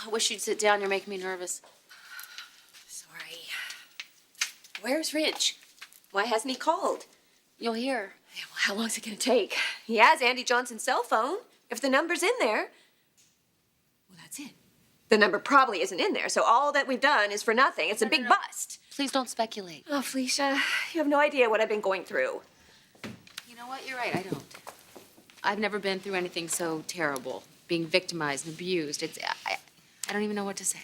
I wish you'd sit down. You're making me nervous. Sorry. Where's Ridge? Why hasn't he called? You'll hear. Yeah, well, how long's it gonna take? He has Andy Johnson's cell phone. If the number's in there, well, that's it. The number probably isn't in there, so all that we've done is for nothing. It's a big bust. Please don't speculate. Oh, Felicia, you have no idea what I've been going through. You know what? You're right. I don't. I've never been through anything so terrible. Being victimized and abused. I don't even know what to say.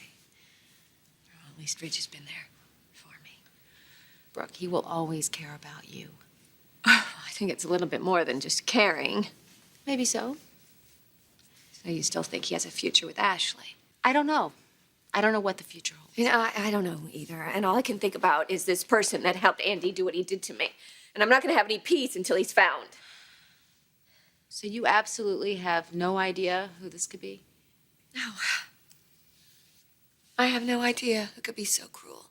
Well, at least Ridge has been there for me. Brooke, he will always care about you. I think it's a little bit more than just caring. Maybe so. So you still think he has a future with Ashley? I don't know. I don't know what the future holds. You know, I don't know either. And all I can think about is this person that helped Andy do what he did to me. And I'm not going to have any peace until he's found. So you absolutely have no idea who this could be? No. I have no idea who could be so cruel.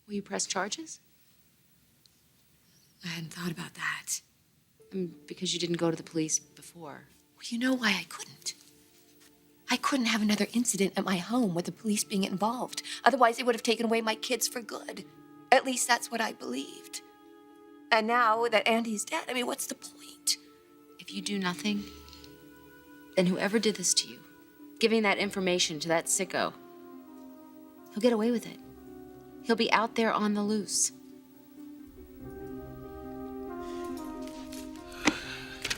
Will you press charges? I hadn't thought about that. Because you didn't go to the police before. Well, you know why I couldn't. I couldn't have another incident at my home with the police being involved. Otherwise, they would have taken away my kids for good. At least that's what I believed. And now that Andy's dead, I mean, what's the point? If you do nothing, then whoever did this to you, giving that information to that sicko, he'll get away with it. He'll be out there on the loose.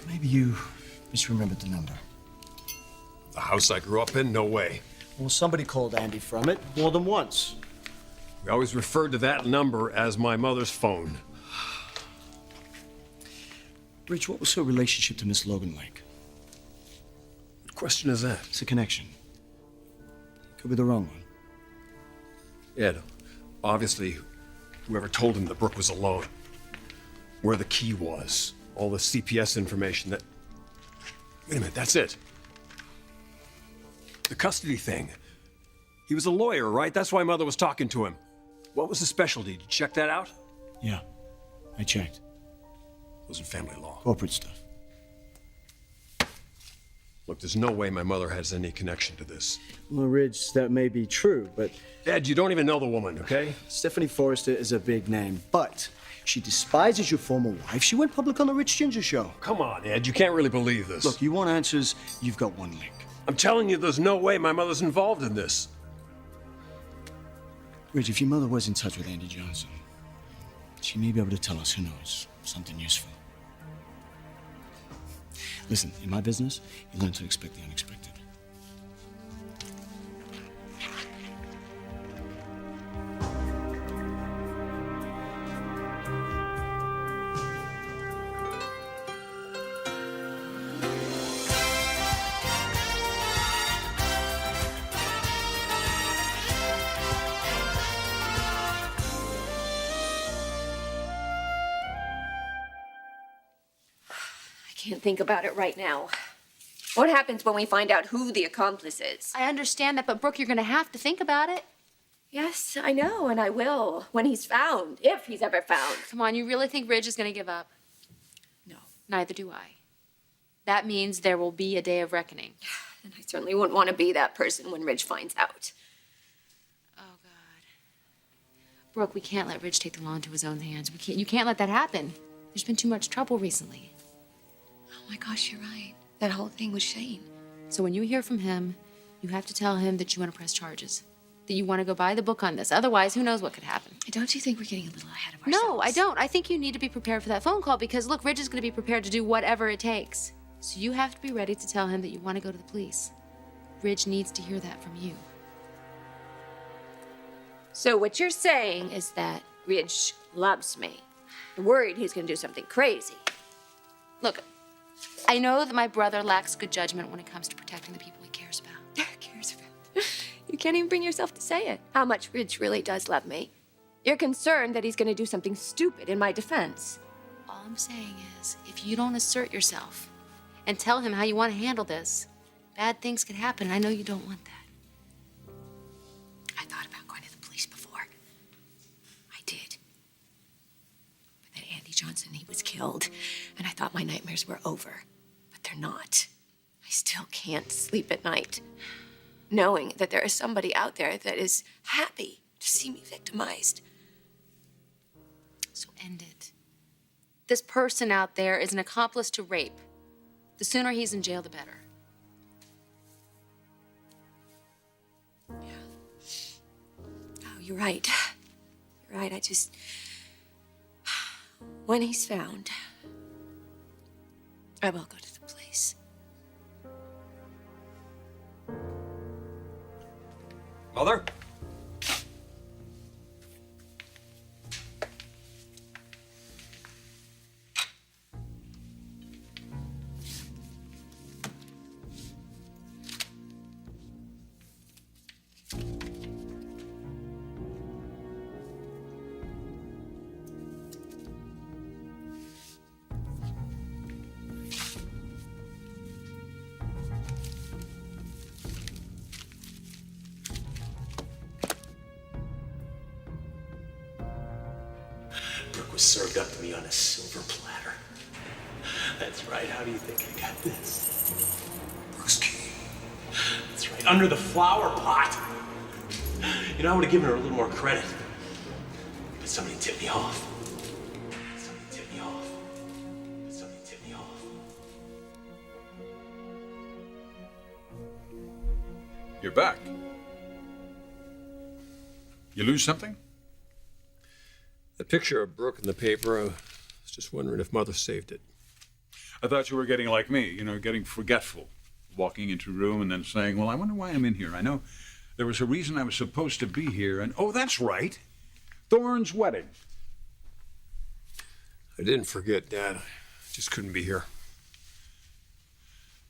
Maybe you misremembered the number. The house I grew up in? No way. Well, somebody called Andy from it more than once. We always referred to that number as my mother's phone. Rich, what was her relationship to Miss Logan like? What question is that? It's a connection. Could be the wrong one. Ed, obviously, whoever told him that Brooke was alone, where the key was, all the CPS information that... Wait a minute, that's it. The custody thing. He was a lawyer, right? That's why Mother was talking to him. What was his specialty? Did you check that out? Yeah, I checked. Wasn't family law. Corporate stuff. Look, there's no way my mother has any connection to this. Well, Ridge, that may be true, but Ed, you don't even know the woman, okay? Stephanie Forrester is a big name, but she despises your former wife. She went public on the Rich Ginger show. Come on, Ed, you can't really believe this. Look, you want answers, you've got one link. I'm telling you, there's no way my mother's involved in this. Ridge, if your mother was in touch with Andy Johnson, she may be able to tell us, who knows, something useful. Listen, in my business, you learn to expect the unexpected. I can't think about it right now. What happens when we find out who the accomplice is? I understand that, but Brooke, you're gonna have to think about it. Yes, I know, and I will. When he's found, if he's ever found. Come on, you really think Ridge is gonna give up? No. Neither do I. That means there will be a day of reckoning. And I certainly wouldn't want to be that person when Ridge finds out. Oh, God. Brooke, we can't let Ridge take the law into his own hands. You can't let that happen. There's been too much trouble recently. Oh my gosh, you're right. That whole thing with Shane. So when you hear from him, you have to tell him that you want to press charges. That you want to go buy the book on this. Otherwise, who knows what could happen. Don't you think we're getting a little ahead of ourselves? No, I don't. I think you need to be prepared for that phone call because, look, Ridge is going to be prepared to do whatever it takes. So you have to be ready to tell him that you want to go to the police. Ridge needs to hear that from you. So what you're saying is that Ridge loves me. I'm worried he's going to do something crazy. Look, I know that my brother lacks good judgment when it comes to protecting the people he cares about. Cares about? You can't even bring yourself to say it. How much Ridge really does love me. You're concerned that he's going to do something stupid in my defense. All I'm saying is, if you don't assert yourself and tell him how you want to handle this, bad things could happen, and I know you don't want that. I thought about going to the police before. I did. But then Andy Johnson, he was killed, and I thought my nightmares were over. But they're not. I still can't sleep at night. knowing that there is somebody out there that is happy to see me victimized. So end it. This person out there is an accomplice to rape. The sooner he's in jail, the better. Oh, you're right. You're right. I just... When he's found, I will go to the police. Mother? Brooke was served up to me on a silver platter. That's right. How do you think I got this? Brooke's key. That's right. Under the flower pot. You know, I would have given her a little more credit. But somebody tipped me off. Somebody tipped me off. Somebody tipped me off. You're back. You lose something? The picture of Brooke in the paper, I was just wondering if Mother saved it. I thought you were getting like me, getting forgetful. Walking into a room and then saying, well, I wonder why I'm in here. I know there was a reason I was supposed to be here, and oh, that's right. Thorne's wedding. I didn't forget, Dad. I just couldn't be here.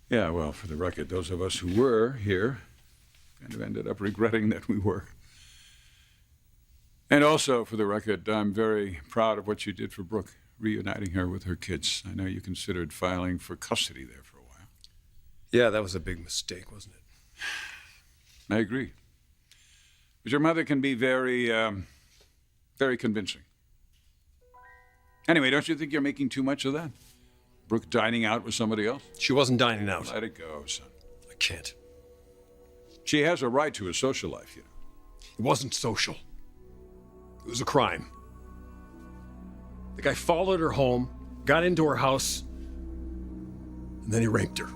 Yeah, well, for the record, those of us who were here kind of ended up regretting that we were. And also, for the record, I'm very proud of what you did for Brooke, reuniting her with her kids. I know you considered filing for custody there for a while. Yeah, that was a big mistake, wasn't it? I agree. But your mother can be very, very convincing. Anyway, don't you think you're making too much of that? Brooke dining out with somebody else? She wasn't dining out. Let it go, son. I can't. She has a right to a social life, you know. It wasn't social. It was a crime. The guy followed her home, got into her house, and then he raped her.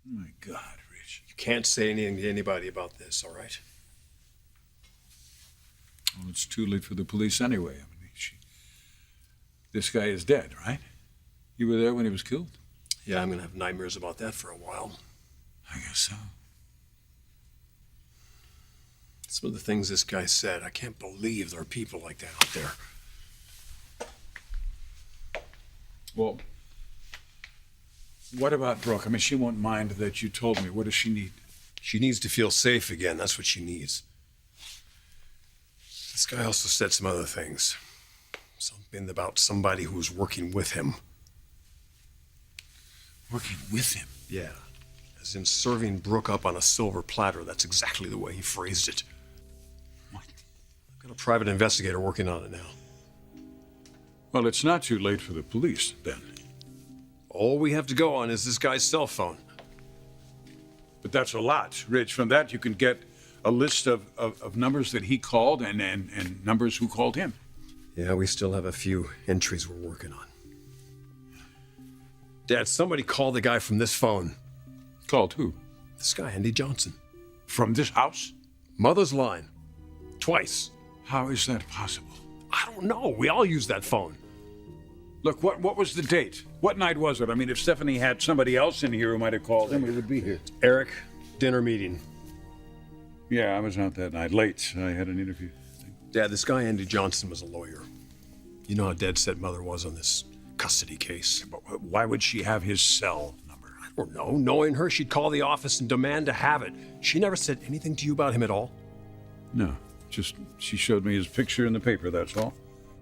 My God, Rich. You can't say anything to anybody about this, all right? Well, it's too late for the police anyway. I mean, this guy is dead, right? You were there when he was killed? Yeah, I'm gonna have nightmares about that for a while. I guess so. Some of the things this guy said, I can't believe there are people like that out there. Well, what about Brooke? I mean, she won't mind that you told me. What does she need? She needs to feel safe again. That's what she needs. This guy also said some other things. Something about somebody who was working with him. Working with him? Yeah. As in serving Brooke up on a silver platter. That's exactly the way he phrased it. What? I've got a private investigator working on it now. Well, it's not too late for the police, then. All we have to go on is this guy's cell phone. But that's a lot, Rich. From that, you can get a list of numbers that he called and numbers who called him. Yeah, we still have a few entries we're working on. Dad, somebody called the guy from this phone. Called who? This guy, Andy Johnson. From this house? Mother's line. Twice. How is that possible? I don't know. We all use that phone. Look, what was the date? What night was it? I mean, if Stephanie had somebody else in here who might have called him, we would be here. Eric, dinner meeting. Yeah, I was out that night. Late. I had an interview. Dad, this guy Andy Johnson was a lawyer. You know how dead set Mother was on this custody case. But why would she have his cell number? I don't know. Knowing her, she'd call the office and demand to have it. She never said anything to you about him at all? No. Just, she showed me his picture in the paper, that's all.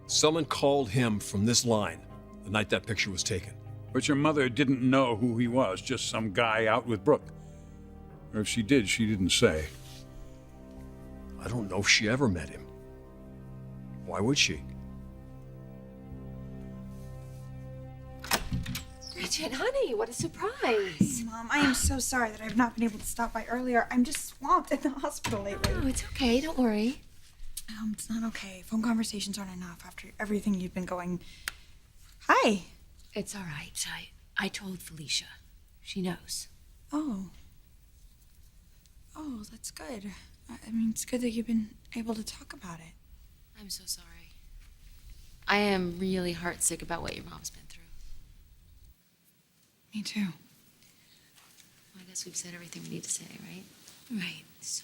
Someone called him from this line the night that picture was taken. But your mother didn't know who he was, just some guy out with Brooke. Or if she did, she didn't say. I don't know if she ever met him. Why would she? Bridget, honey, what a surprise. Mom, I am so sorry that I've not been able to stop by earlier. I'm just swamped in the hospital lately. Oh, it's okay. Don't worry. It's not okay. Phone conversations aren't enough after everything you've been going. Hi. It's all right. I told Felicia. She knows. Oh. Oh, that's good. I mean, it's good that you've been able to talk about it. I'm so sorry. I am really heartsick about what your mom's been through. Me too. Well, I guess we've said everything we need to say, right? Right. So,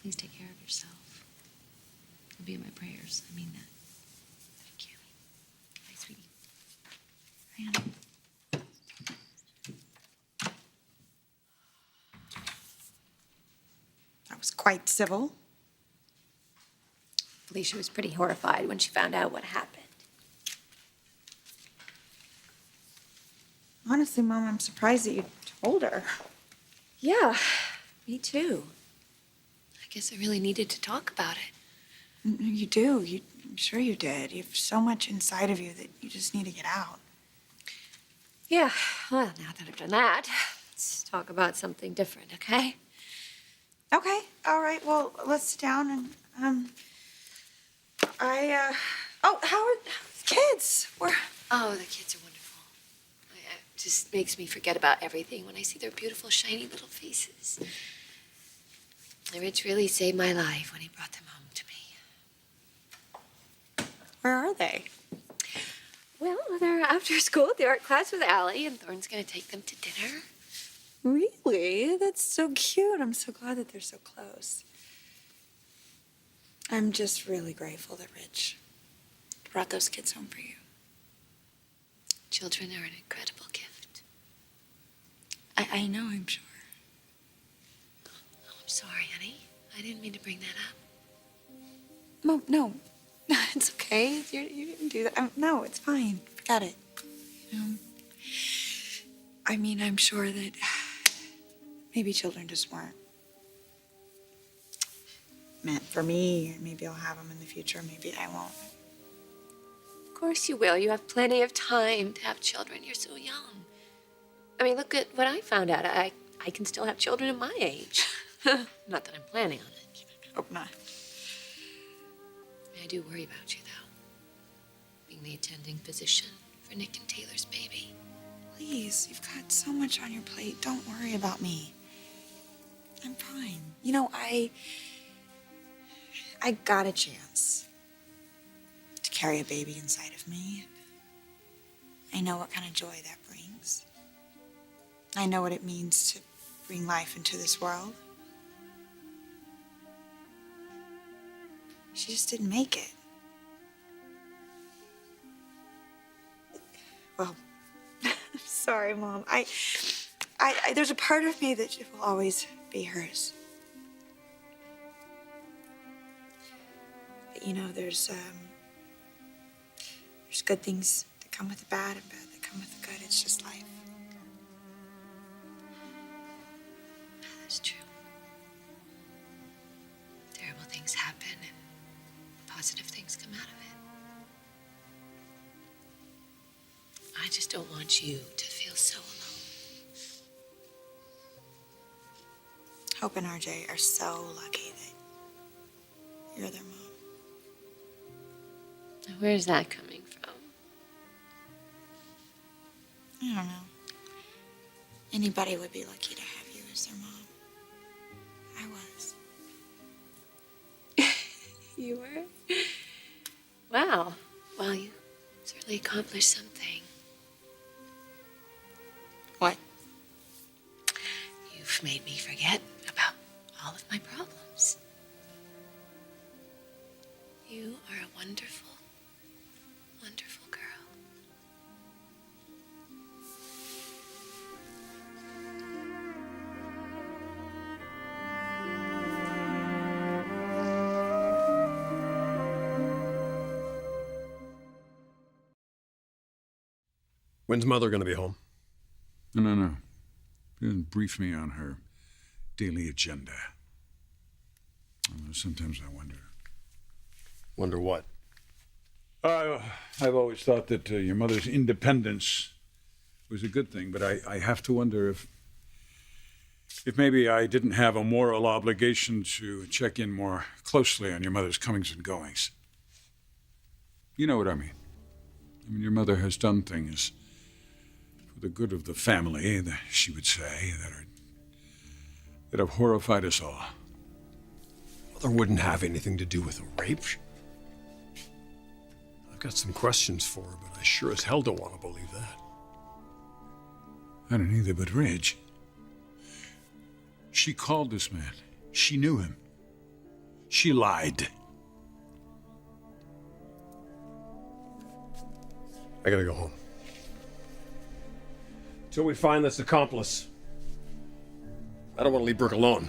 please take care of yourself. You'll be in my prayers. I mean that. Thank you. Bye, sweetie. Man. That was quite civil. Felicia was pretty horrified when she found out what happened. Honestly, Mom, I'm surprised that you told her. Yeah, me too. I guess I really needed to talk about it. You do. I'm sure you did. You have so much inside of you that you just need to get out. Yeah, well, now that I've done that, let's talk about something different, okay? Okay. All right. Well, let's sit down and oh, how are the kids? Oh, the kids are wonderful. It just makes me forget about everything when I see their beautiful, shiny little faces. Ridge really saved my life when he brought them home to me. Where are they? Well, they're after school at the art class with Allie, and Thorne's going to take them to dinner. Really? That's so cute. I'm so glad that they're so close. I'm just really grateful that Ridge brought those kids home for you. Children are an incredible gift. I know, I'm sure. Oh, I'm sorry, honey. I didn't mean to bring that up. Mom, no. It's okay. You didn't do that. No, it's fine. Forget it. You know? I mean, I'm sure that maybe children just weren't meant for me, or maybe I'll have them in the future, maybe I won't. Of course you will. You have plenty of time to have children. You're so young. I mean, look at what I found out. I can still have children at my age. Not that I'm planning on it. Hope not. I do worry about you, though. Being the attending physician for Nick and Taylor's baby. Please, you've got so much on your plate. Don't worry about me. I'm fine. You know, I got a chance to carry a baby inside of me. I know what kind of joy that brings. I know what it means to bring life into this world. She just didn't make it. Well, I'm sorry, Mom. I there's a part of me that will always be hers. But you know, there's good things that come with the bad and bad that come with the good. It's just life. That's true. Terrible things happen and positive things come out of it. I just don't want you to feel so alone. Hope and RJ are so lucky that you're their mom. Now, where's that coming from? I don't know. Anybody would be lucky to have you as their mom. I was. You were? Wow. Well, you certainly accomplished something. What? You've made me forget about all of my problems. You are a wonderful, wonderful girl. When's Mother going to be home? No. She didn't brief me on her daily agenda. Sometimes I wonder. Wonder what? I've always thought that your mother's independence was a good thing, but I have to wonder if maybe I didn't have a moral obligation to check in more closely on your mother's comings and goings. You know what I mean. I mean, your mother has done things for the good of the family, she would say, that have horrified us all. Mother wouldn't have anything to do with a rape. I've got some questions for her, but I sure as hell don't want to believe that. I don't either, but Ridge. She called this man. She knew him. She lied. I gotta go home. Till we find this accomplice. I don't want to leave Brooke alone.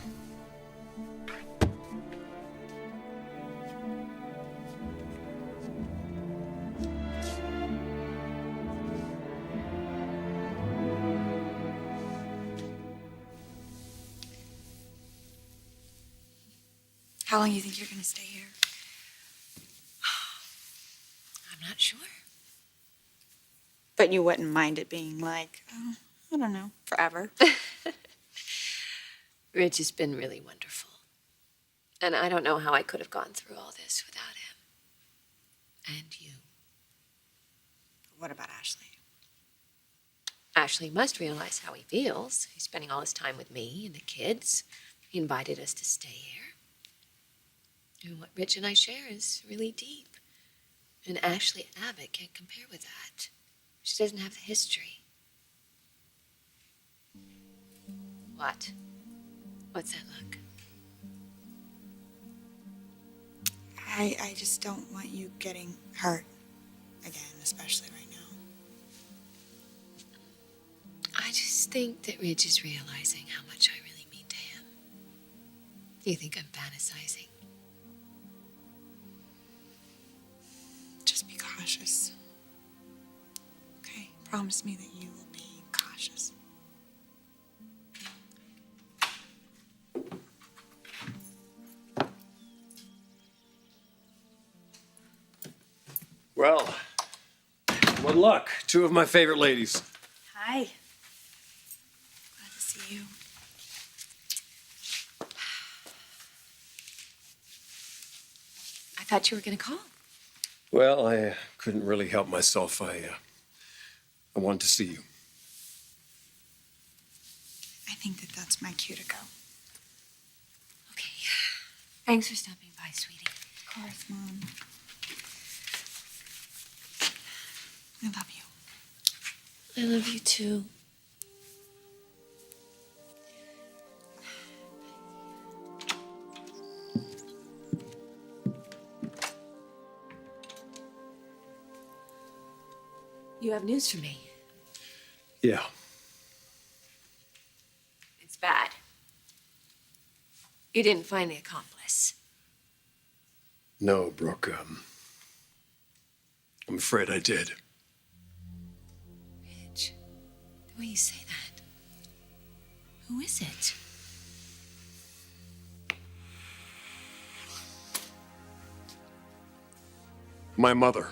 How long do you think you're gonna stay here? I'm not sure. But you wouldn't mind it being like, oh, I don't know, forever. Ridge has been really wonderful. And I don't know how I could have gone through all this without him. And you. What about Ashley? Ashley must realize how he feels. He's spending all his time with me and the kids. He invited us to stay here. And what Rich and I share is really deep. And Ashley Abbott can't compare with that. She doesn't have the history. What? What's that look? I just don't want you getting hurt again, especially right now. I just think that Ridge is realizing how much I really mean to him. Do you think I'm fantasizing? Just be cautious. Okay? Promise me that you will be cautious. Well, what luck. Two of my favorite ladies. Hi. Glad to see you. I thought you were going to call. Well, I couldn't really help myself. I wanted to see you. I think that that's my cue to go. Okay. Thanks for stopping by, sweetie. Of course, Mom. I love you. I love you too. You have news for me. Yeah. It's bad. You didn't find the accomplice. No, Brooke. I'm afraid I did. Ridge, the way you say that. Who is it? My mother.